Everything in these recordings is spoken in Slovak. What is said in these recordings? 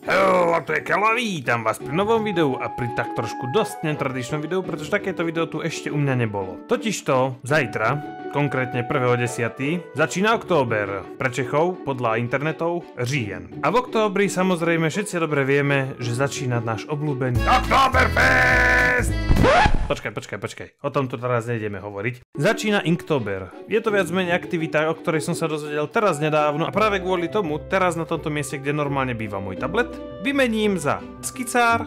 Hello, to je Kelo a vítam vás pri novom videu a pri tak trošku dosť netradičnom videu, pretože takéto video tu ešte u mňa nebolo. Totižto zajtra, konkrétne 1.10. začína október. Pre Čechov, podľa internetov, říjen. A v októbri samozrejme všetci dobre vieme, že začína náš obľúbený Oktoberfest! Počkaj, o tom tu teraz nejdeme hovoriť. Začína Inktober. Je to viac menej aktivita, o ktorej som sa dozvedel teraz nedávno a práve kvôli tomu teraz na tomto mieste, kde normálne býva môj tablet, vymením za skicár,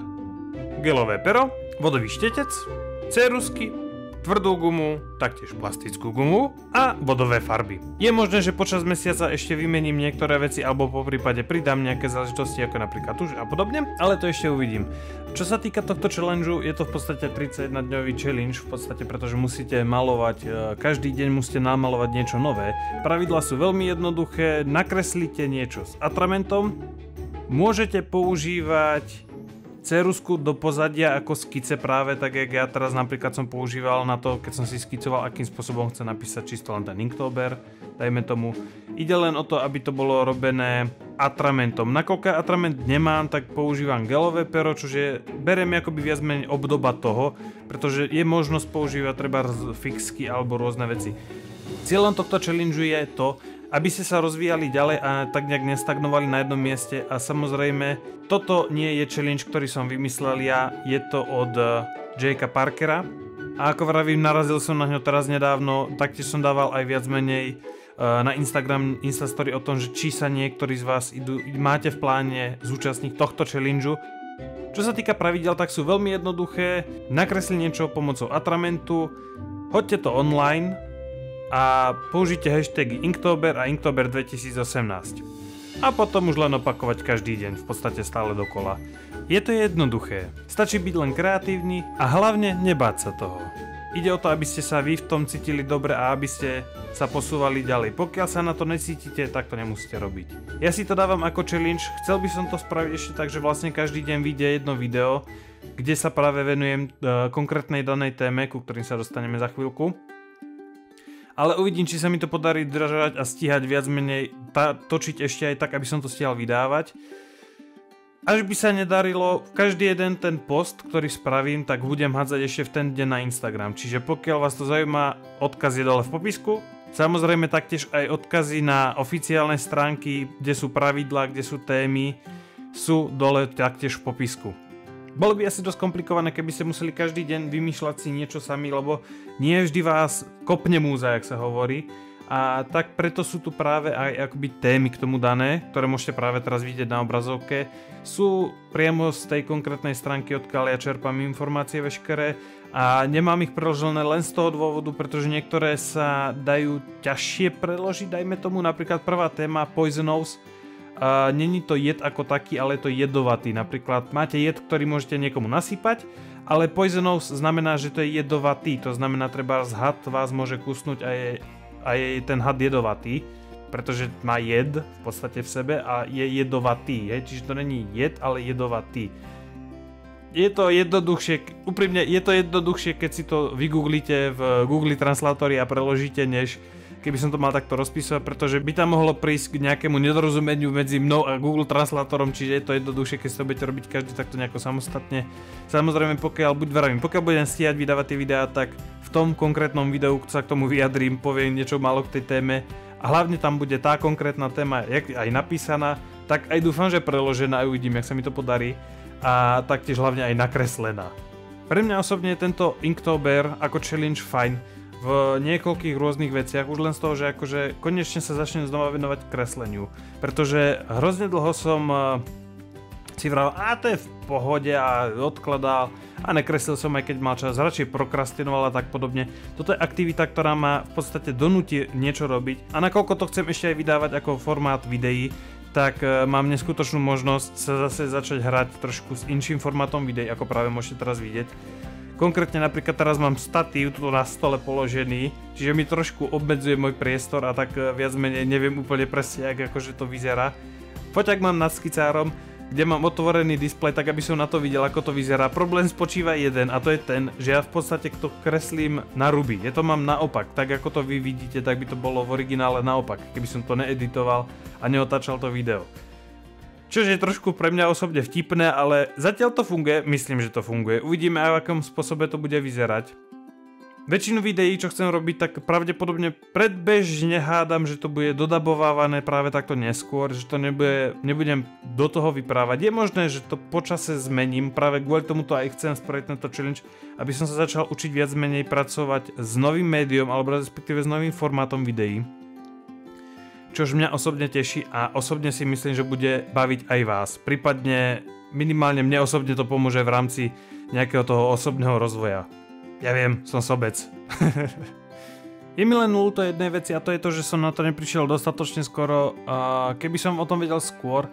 gelové pero, vodový štetec, ceruzky, tvrdú gumu, taktiež plastickú gumu a vodové farby. Je možné, že počas mesiaca ešte vymením niektoré veci alebo po prípade pridám nejaké záležitosti ako napríklad tuž a podobne, ale to ešte uvidím. Čo sa týka tohto challengeu, je to v podstate 31-dňový challenge v podstate, pretože musíte malovať, každý deň musíte namalovať niečo nové. Pravidlá sú veľmi jednoduché, nakreslíte niečo s atramentom, môžete používať ceruzku do pozadia ako skice práve tak, jak ja teraz napríklad som používal na to, keď som si skicoval, akým spôsobom chcem napísať čisto len ten Inktober, dajme tomu. Ide len o to, aby to bolo robené atramentom. Nakoľko atrament nemám, tak používam gelové pero, čože beriem akoby viac menej obdoba toho, pretože je možnosť používať treba fixky alebo rôzne veci. Cieľom tohto challengeu je to, aby ste sa rozvíjali ďalej a tak nejak nestagnovali na jednom mieste a samozrejme toto nie je challenge, ktorý som vymyslel ja, je to od Jakea Parkera a ako vravím, narazil som na ňo teraz nedávno, taktiež som dával aj viac menej na Instagram Instastory o tom, že či sa niektorí z vás máte v pláne zúčastniť tohto challengeu. Čo sa týka pravidel, tak sú veľmi jednoduché, nakresli niečo pomocou atramentu, hoďte to online a použite hashtagy Inktober a Inktober 2018. A potom už len opakovať každý deň, v podstate stále dokola. Je to jednoduché, stačí byť len kreatívny a hlavne nebáť sa toho. Ide o to, aby ste sa vy v tom cítili dobre a aby ste sa posúvali ďalej. Pokiaľ sa na to necítite, tak to nemusíte robiť. Ja si to dávam ako challenge, chcel by som to spraviť ešte tak, že vlastne každý deň vyjde jedno video, kde sa práve venujem konkrétnej danej téme, ku ktorým sa dostaneme za chvíľku. Ale uvidím, či sa mi to podarí držať a stíhať viac menej, točiť ešte aj tak, aby som to stihal vydávať. Až by sa nedarilo, každý jeden ten post, ktorý spravím, tak budem hádzať ešte v ten deň na Instagram. Čiže pokiaľ vás to zaujíma, odkaz je dole v popisku. Samozrejme taktiež aj odkazy na oficiálne stránky, kde sú pravidlá, kde sú témy, sú dole taktiež v popisku. Bolo by asi dosť komplikované, keby ste museli každý deň vymýšľať si niečo sami, lebo nie vždy vás kopne múza, jak sa hovorí. A tak preto sú tu práve aj akoby témy k tomu dané, ktoré môžete práve teraz vidieť na obrazovke. Sú priamo z tej konkrétnej stránky, odkiaľ ja čerpám informácie veškeré a nemám ich preložené len z toho dôvodu, pretože niektoré sa dajú ťažšie preložiť, dajme tomu napríklad prvá téma Poisonous. Není to jed ako taký, ale je to jedovatý. Napríklad máte jed, ktorý môžete niekomu nasypať, ale poisonous znamená, že to je jedovatý. To znamená, treba had vás môže kusnúť a je ten had jedovatý, pretože má jed v podstate v sebe a je jedovatý. Čiže to není jed, ale jedovatý. Je to jednoduchšie, úprimne je to jednoduchšie, keď si to vygooglite v Google Translatori a preložíte, než keby som to mal takto rozpísať, pretože by tam mohlo prísť k nejakému nedorozumeniu medzi mnou a Google Translatorom, čiže je to jednoduchšie, keď si to budete robiť každý takto nejako samostatne. Samozrejme, pokiaľ budem stíhať vydávať tie videá, tak v tom konkrétnom videu sa k tomu vyjadrím, poviem niečo málo k tej téme a hlavne tam bude tá konkrétna téma aj napísaná, tak aj dúfam, že preložená, aj uvidím, jak sa mi to podarí a taktiež hlavne aj nakreslená. Pre mňa osobne je tento Inktober ako challenge fajn v niekoľkých rôznych veciach, už len z toho, že akože konečne sa začnem znova venovať kresleniu, pretože hrozne dlho som si vravel, to je v pohode a odkladal a nekreslil som aj keď mal čas, radšej prokrastinoval a tak podobne. Toto je aktivita, ktorá ma v podstate donúti niečo robiť a nakoľko to chcem ešte aj vydávať ako formát videí, tak mám neskutočnú možnosť sa zase začať hrať trošku s inším formátom videí, ako práve môžete teraz vidieť. Konkrétne napríklad teraz mám statív tu na stole položený, čiže mi trošku obmedzuje môj priestor a tak viac menej neviem úplne presne, jak akože to vyzerá. Foťak mám nad skicárom, kde mám otvorený displej, tak aby som na to videl, ako to vyzerá. Problém spočíva jeden a to je ten, že ja v podstate to kreslím na ruby. Ja to mám naopak, tak ako to vy vidíte, tak by to bolo v originále naopak, keby som to needitoval a neotáčal to video. Čož je trošku pre mňa osobne vtipné, ale zatiaľ to funguje, myslím, že to funguje. Uvidíme aj v akom spôsobe to bude vyzerať. Väčšinu videí, čo chcem robiť, tak pravdepodobne predbežne hádam, že to bude dodabovávané práve takto neskôr, že to nebudem do toho vyprávať. Je možné, že to počase zmením, práve kvôli tomuto aj chcem spraviť tento challenge, aby som sa začal učiť viac menej pracovať s novým médiom, alebo respektíve s novým formátom videí. Čož mňa osobne teší a osobne si myslím, že bude baviť aj vás. Prípadne minimálne mne osobne to pomôže v rámci nejakého toho osobného rozvoja. Ja viem, som sobec. Je mi len ľúto jednej veci a to je to, že som na to neprišiel dostatočne skoro. Keby som o tom vedel skôr,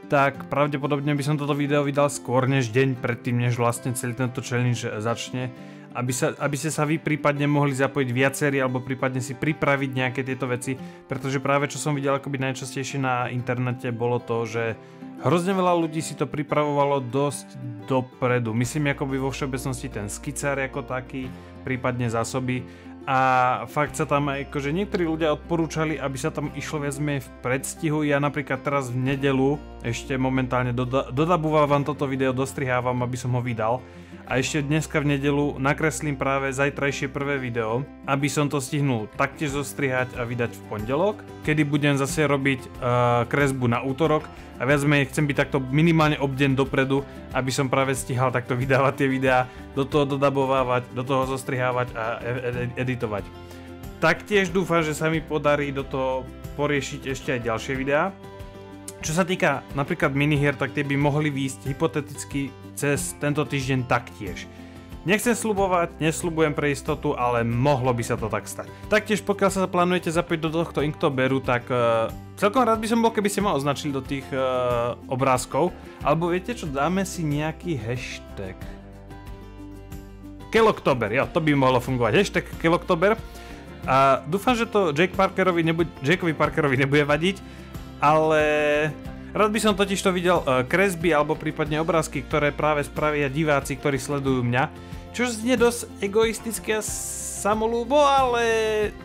tak pravdepodobne by som toto video vydal skôr než deň predtým, než vlastne celý tento challenge začne. Aby ste sa vy prípadne mohli zapojiť viacerí alebo prípadne si pripraviť nejaké tieto veci, pretože práve čo som videl akoby najčastejšie na internete bolo to, že hrozne veľa ľudí si to pripravovalo dosť dopredu. Myslím akoby vo všeobecnosti ten skicár ako taký, prípadne zásoby. A fakt sa tam aj akože niektorí ľudia odporúčali, aby sa tam išlo viac menej v predstihu. Ja napríklad teraz v nedelu ešte momentálne dodabúvam toto video, dostrihávam, aby som ho vydal. A ešte dneska v nedelu nakreslím práve zajtrajšie prvé video, aby som to stihnul taktiež zostrihať a vydať v pondelok, kedy budem zase robiť kresbu na útorok a viac menej chcem byť takto minimálne obdeň dopredu, aby som práve stihal takto vydávať tie videá, do toho dodabovávať, do toho zostrihávať a editovať. Taktiež dúfam, že sa mi podarí do toho poriešiť ešte aj ďalšie videá. Čo sa týka napríklad minihier, tak tie by mohli výjsť hypoteticky cez tento týždeň taktiež. Nechcem sľubovať, nesľubujem pre istotu, ale mohlo by sa to tak stať. Taktiež pokiaľ sa plánujete zapojiť do tohto Inktoberu, tak celkom rád by som bol, keby ste ma označili do tých obrázkov. Alebo viete čo, dáme si nejaký hashtag. Keloktober, jo, to by mohlo fungovať. Hashtag Keloktober. A dúfam, že to Jakeovi Parkerovi nebude vadiť, ale rád by som totiž to videl kresby alebo prípadne obrázky, ktoré práve spravia diváci, ktorí sledujú mňa. Čo znie dosť egoistické a samolúbo, ale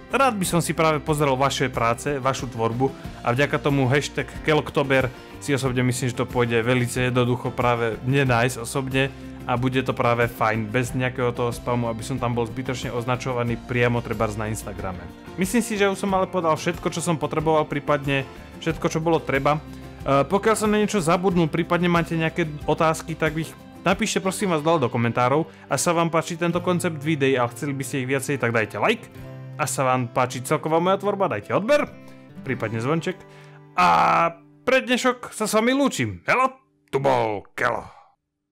rád by som si práve pozrel vaše práce, vašu tvorbu a vďaka tomu hashtag Keloktober si osobne myslím, že to pôjde veľmi jednoducho práve mne nájsť osobne a bude to práve fajn, bez nejakého toho spamu, aby som tam bol zbytočne označovaný priamo trebárs na Instagrame. Myslím si, že už som ale podal všetko, čo som potreboval, prípadne všetko, čo bolo treba. Pokiaľ som na niečo zabudnul, prípadne máte nejaké otázky, tak ich napíšte prosím vás dole do komentárov. A sa vám páči tento koncept videí a chceli by ste ich viacej, tak dajte like. A sa vám páči celková moja tvorba, dajte odber, prípadne zvonček. A pre dnešok sa s vami lúčim. Hello, tu bol Kelo.